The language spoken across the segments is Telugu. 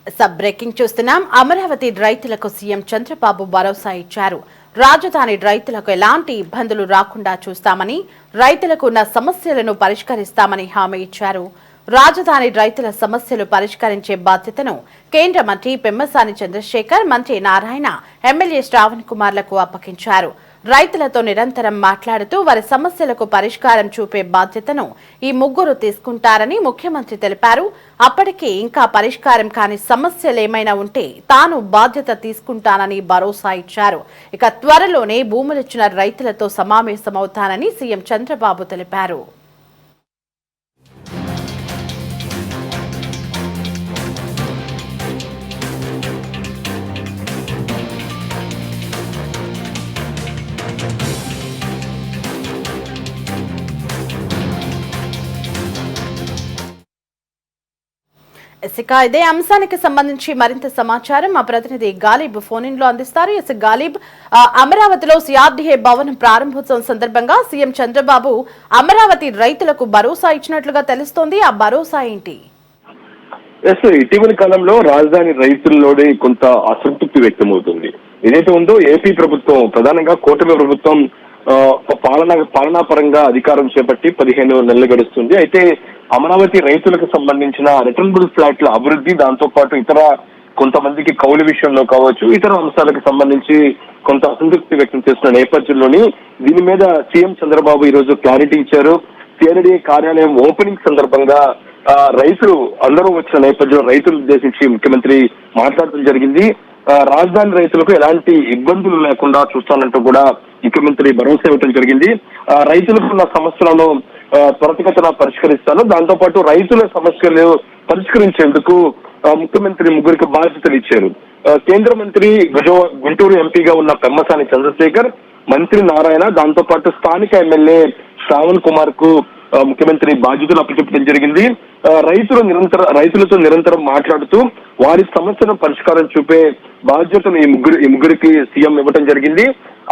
సబ్ బ్రేకింగ్ చూస్తున్నాం. అమరావతి రైతులకు సీఎం చంద్రబాబు భరోసా ఇచ్చారు. రాజధాని రైతులకు ఎలాంటి ఇబ్బందులు రాకుండా చూస్తామని, రైతులకు ఉన్న సమస్యలను పరిష్కరిస్తామని హామీ ఇచ్చారు. రాజధాని రైతుల సమస్యలు పరిష్కరించే బాధ్యతను కేంద్ర మంత్రి పెమ్మసాని చంద్రశేఖర్, మంత్రి నారాయణ, ఎమ్మెల్యే శ్రావణ్ కుమార్లకు అప్పగించారు. రైతులతో నిరంతరం మాట్లాడుతూ వారి సమస్యలకు పరిష్కారం చూపే బాధ్యతను ఈ ముగ్గురు తీసుకుంటారని ముఖ్యమంత్రి తెలిపారు. అప్పటికి ఇంకా పరిష్కారం కాని సమస్యలేమైనా ఉంటే తాను బాధ్యత తీసుకుంటానని భరోసా ఇచ్చారు. ఇక త్వరలోనే భూములిచ్చిన రైతులతో సమావేశమవుతానని సీఎం చంద్రబాబు తెలిపారు. ఇదే అంశానికి సంబంధించి మరింత సమాచారం మా ప్రతినిధి గాలిబ్ ఫోన్ ఇన్ లో అందిస్తారు. గాలిబ్, అమరావతిలో సిఆర్డీఏ భవనం ప్రారంభోత్సవం సందర్భంగా సీఎం చంద్రబాబు అమరావతి రైతులకు భరోసా ఇచ్చినట్లుగా తెలుస్తోంది. ఆ భరోసా ఏంటి? ఇటీవలి కాలంలో రాజధాని రైతుల్లోనే కొంత అసంతృప్తి వ్యక్తమవుతుంది. ఏదైతే ఉందో ఏపీ ప్రభుత్వం, ప్రధానంగా కూటమి ప్రభుత్వం పాలనా పరంగా అధికారం చేపట్టి 15 నెలలు గడుస్తుంది. అయితే అమరావతి రైతులకు సంబంధించిన రిటర్నబుల్ ఫ్లాట్ల అభివృద్ధి, దాంతో పాటు ఇతర కొంతమందికి కౌలు విషయంలో కావచ్చు, ఇతర అంశాలకు సంబంధించి కొంత అసంతృప్తి వ్యక్తం చేస్తున్న నేపథ్యంలోని దీని మీద సీఎం చంద్రబాబు ఈ రోజు క్లారిటీ ఇచ్చారు. సిఆర్డీఏ కార్యాలయం ఓపెనింగ్ సందర్భంగా రైతులు అందరూ వచ్చిన నేపథ్యంలో రైతులు ఉద్దేశించి ముఖ్యమంత్రి మాట్లాడటం జరిగింది. రాజధాని రైతులకు ఎలాంటి ఇబ్బందులు లేకుండా చూస్తానంటూ కూడా ముఖ్యమంత్రి భరోసా ఇవ్వడం జరిగింది. రైతులకు ఉన్న సమస్యలను త్వరితగతిన పరిష్కరిస్తాను, దాంతో పాటు రైతుల సమస్యలు పరిష్కరించేందుకు ముఖ్యమంత్రి ముగ్గురికి బాధ్యతలు ఇచ్చారు. కేంద్ర మంత్రి గుంటూరు ఎంపీగా ఉన్న పెమ్మసాని చంద్రశేఖర్, మంత్రి నారాయణ, దాంతో పాటు స్థానిక ఎమ్మెల్యే శ్రావణ్ కుమార్ కు ముఖ్యమంత్రి బాధ్యతలు అప్పచెప్పడం జరిగింది. రైతులతో నిరంతరం మాట్లాడుతూ వారి సమస్యను పరిష్కారం చూపే బాధ్యతను ఈ ముగ్గురికి సీఎం ఇవ్వడం జరిగింది.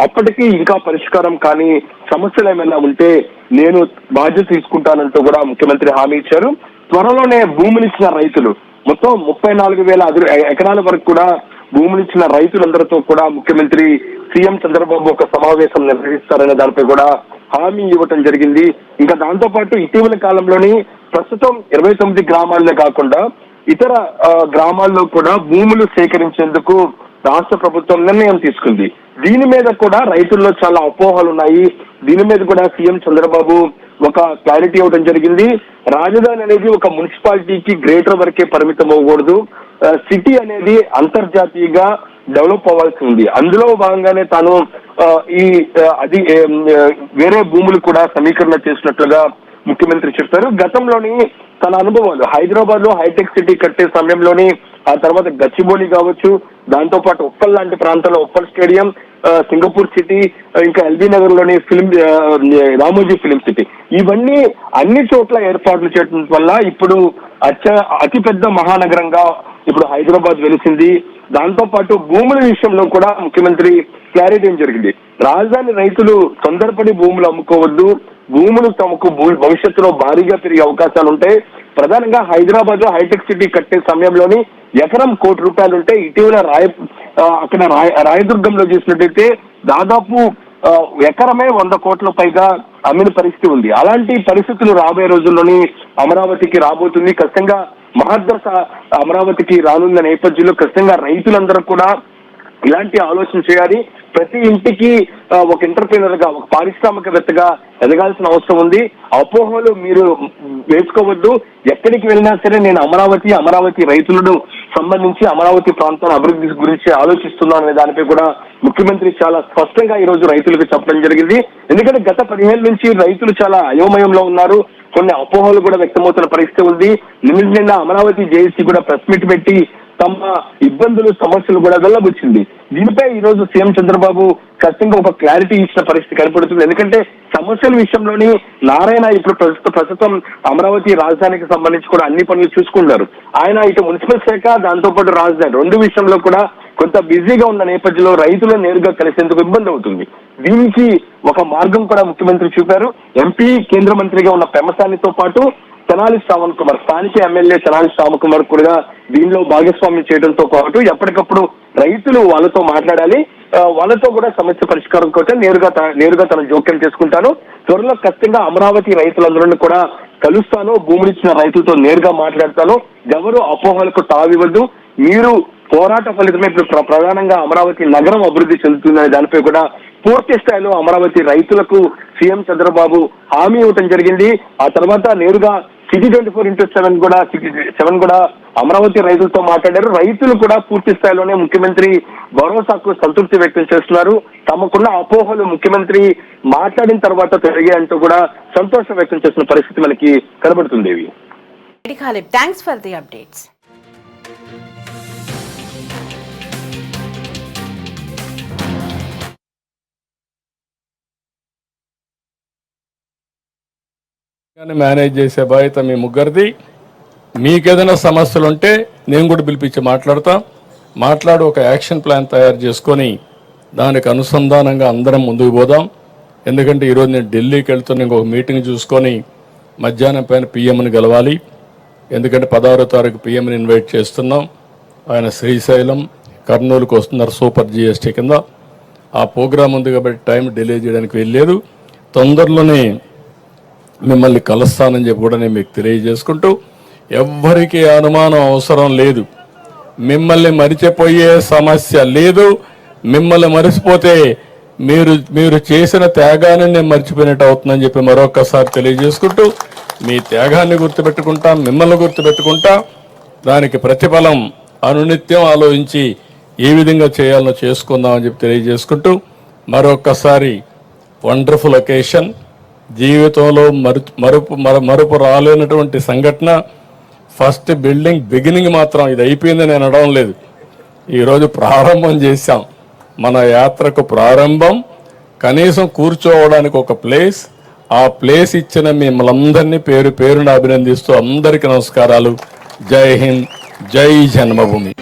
అప్పటికి ఇంకా పరిష్కారం కానీ సమస్యలు ఏమైనా ఉంటే నేను బాధ్యత తీసుకుంటానంటూ కూడా ముఖ్యమంత్రి హామీ ఇచ్చారు. త్వరలోనే భూములిచ్చిన రైతులు మొత్తం 34,000 ఎకరాల వరకు కూడా భూములిచ్చిన రైతులందరితో కూడా ముఖ్యమంత్రి సీఎం చంద్రబాబు ఒక సమావేశం నిర్వహిస్తారనే దానిపై కూడా హామీ ఇవ్వటం జరిగింది. ఇంకా దాంతో పాటు ఇటీవల కాలంలోని ప్రస్తుతం 29 గ్రామాల్లో కాకుండా ఇతర గ్రామాల్లో కూడా భూములు సేకరించేందుకు రాష్ట్ర ప్రభుత్వం నిర్ణయం తీసుకుంది. దీని మీద కూడా రైతుల్లో చాలా అపోహలు ఉన్నాయి. దీని మీద కూడా సీఎం చంద్రబాబు ఒక క్లారిటీ ఇవ్వడం జరిగింది. రాజధాని అనేది ఒక మున్సిపాలిటీకి గ్రేటర్ వరకే పరిమితం అవ్వకూడదు. సిటీ అనేది అంతర్జాతీయంగా డెవలప్ అవ్వాల్సి ఉంది. అందులో భాగంగానే తాను వేరే భూములు కూడా సమీకరణ చేసినట్లుగా ముఖ్యమంత్రి చెప్పారు. గతంలోని తన అనుభవాలు హైదరాబాద్ లో హైటెక్ సిటీ కట్టే సమయంలోని, ఆ తర్వాత గచ్చిబౌలి కావచ్చు, దాంతో పాటు ఉప్పల్ లాంటి ప్రాంతాల్లో ఉప్పల్ స్టేడియం, సింగపూర్ సిటీ, ఇంకా ఎల్బీ నగర్ లోని రామోజీ ఫిలిం సిటీ, ఇవన్నీ అన్ని చోట్ల ఏర్పాట్లు చేయడం వల్ల ఇప్పుడు అతిపెద్ద మహానగరంగా ఇప్పుడు హైదరాబాద్ వెలిసింది. దాంతో పాటు భూముల విషయంలో కూడా ముఖ్యమంత్రి క్లారిటీ జరిగింది. రాజధాని రైతులు తొందరపడి భూములు అమ్ముకోవద్దు, భూములు తమకు భవిష్యత్తులో భారీగా పెరిగే అవకాశాలు ఉంటాయి. ప్రధానంగా హైదరాబాద్ లో హైటెక్ సిటీ కట్టే సమయంలోని ఎకరం ₹1,00,00,000 ఉంటే ఇటీవల అక్కడ రాయదుర్గంలో చూసినట్టయితే దాదాపు ఎకరమే 100 కోట్ల పైగా అమ్మిన పరిస్థితి ఉంది. అలాంటి పరిస్థితులు రాబోయే రోజుల్లోని అమరావతికి రాబోతుంది. ఖచ్చితంగా మహర్దశ అమరావతికి రానున్న నేపథ్యంలో ఖచ్చితంగా రైతులందరూ కూడా ఇలాంటి ఆలోచన చేయాలి. ప్రతి ఇంటికి ఒక ఎంటర్ప్రీనర్ గా, ఒక పారిశ్రామికవేత్తగా ఎదగాల్సిన అవసరం ఉంది. అపోహలు మీరు వేసుకోవద్దు. ఎక్కడికి వెళ్ళినా సరే నేను అమరావతి రైతులను సంబంధించి అమరావతి ప్రాంతాల అభివృద్ధి గురించి ఆలోచిస్తున్నాను అనే దానిపై కూడా ముఖ్యమంత్రి చాలా స్పష్టంగా ఈ రోజు రైతులకు చెప్పడం జరిగింది. ఎందుకంటే గత 10 ఏళ్ల నుంచి రైతులు చాలా అయోమయంలో ఉన్నారు. కొన్ని అపోహలు కూడా వ్యక్తమవుతున్న పరిస్థితి ఉంది. నిన్న అమరావతి జేఏసీ కూడా ప్రెస్ మీట్ పెట్టి తమ ఇబ్బందులు, సమస్యలు కూడా వెళ్ళబుచ్చింది. దీనిపై ఈ రోజు సీఎం చంద్రబాబు ఖచ్చితంగా ఒక క్లారిటీ ఇచ్చిన పరిస్థితి కనపడుతుంది. ఎందుకంటే సమస్యల విషయంలోని నారాయణ ఇప్పుడు ప్రస్తుతం అమరావతి రాజధానికి సంబంధించి కూడా అన్ని పనులు చూసుకుంటారు. ఆయన ఇటు మున్సిపల్ శాఖ, దాంతో పాటు రాజధాని రెండు విషయంలో కూడా కొంత బిజీగా ఉన్న నేపథ్యంలో రైతులను నేరుగా కలిసేందుకు ఇబ్బంది అవుతుంది. దీనికి ఒక మార్గం కూడా ముఖ్యమంత్రి చూపారు. ఎంపీ, కేంద్ర మంత్రిగా ఉన్న పెమ్మసానితో పాటు తెనాలి శ్రావణ్ కుమార్, స్థానిక ఎమ్మెల్యే తెనాలి శ్రావణ్ కుమార్ కూడా దీనిలో భాగస్వామ్యం చేయడంతో పాటు ఎప్పటికప్పుడు రైతులు వాళ్ళతో మాట్లాడాలి, వాళ్ళతో కూడా సమస్య పరిష్కారం కోసం నేరుగా తన జోక్యం చేసుకుంటాను. త్వరలో ఖచ్చితంగా అమరావతి రైతులందరినీ కూడా కలుస్తాను, భూములిచ్చిన రైతులతో నేరుగా మాట్లాడతాను, ఎవరు అపోహలకు తావివ్వద్దు, మీరు పోరాట ఫలితమే ఇప్పుడు ప్రధానంగా అమరావతి నగరం అభివృద్ధి చెందుతుందనే దానిపై కూడా పూర్తి స్థాయిలో అమరావతి రైతులకు సీఎం చంద్రబాబు హామీ ఇవ్వటం జరిగింది. ఆ తర్వాత నేరుగా సిటీ 24x7 కూడా అమరావతి రైతులతో మాట్లాడారు. రైతులు కూడా పూర్తి స్థాయిలోనే ముఖ్యమంత్రి భరోసాకు సంతృప్తి వ్యక్తం చేస్తున్నారు. తమకున్న అపోహలు ముఖ్యమంత్రి మాట్లాడిన తర్వాత పెరిగాయంటూ కూడా సంతోషం వ్యక్తం చేస్తున్న పరిస్థితి మనకి కనబడుతుంది. Thanks for the updates. Manage చేసే బాధ్యత మీ ముగ్గురిది. మీకేదైనా సమస్యలు ఉంటే నేను కూడా పిలిపించి మాట్లాడి ఒక యాక్షన్ ప్లాన్ తయారు చేసుకొని దానికి అనుసంధానంగా అందరం ముందుకు పోదాం. ఎందుకంటే ఈరోజు నేను ఢిల్లీకి వెళ్తున్న ఇంకొక మీటింగ్ చూసుకొని మధ్యాహ్నం పైన పిఎంని గెలవాలి. ఎందుకంటే 16వ తారీఖు పిఎంని ఇన్వైట్ చేస్తున్నాం. ఆయన శ్రీశైలం కర్నూలుకు వస్తున్నారు సూపర్ జిఎస్టీ కింద. ఆ ప్రోగ్రాం ఉంది కాబట్టి టైం డిలే చేయడానికి వెళ్ళలేదు. తొందరలోనే మిమ్మల్ని కలుస్తానని చెప్పి కూడా నేను మీకు తెలియజేసుకుంటూ, ఎవ్వరికీ అనుమానం అవసరం లేదు, మిమ్మల్ని మరిచిపోయే సమస్య లేదు. మిమ్మల్ని మరిచిపోతే మీరు చేసిన త్యాగాన్ని నేను మర్చిపోయినట్టు అవుతుందని చెప్పి మరొకసారి తెలియజేసుకుంటూ, మీ త్యాగాన్ని గుర్తుపెట్టుకుంటా, మిమ్మల్ని గుర్తుపెట్టుకుంటా, దానికి ప్రతిఫలం అనునిత్యం ఆలోచించి ఏ విధంగా చేయాలో చేసుకుందామని చెప్పి తెలియజేసుకుంటూ, మరొకసారి వండర్ఫుల్ ఒకేషన్, జీవితంలో మరుపు రాలేనటువంటి సంఘటన. ఫస్ట్ బిగినింగ్ మాత్రం ఇది అయిపోయిందని నేను అనడం లేదు, ఈరోజు ప్రారంభం చేశాం. మన యాత్రకు ప్రారంభం, కనీసం కూర్చోవడానికి ఒక ప్లేస్, ఆ ప్లేస్ ఇచ్చిన మిమ్మల్ందరినీ పేరున అభినందిస్తూ అందరికీ నమస్కారాలు. జై హింద్, జై జన్మభూమి.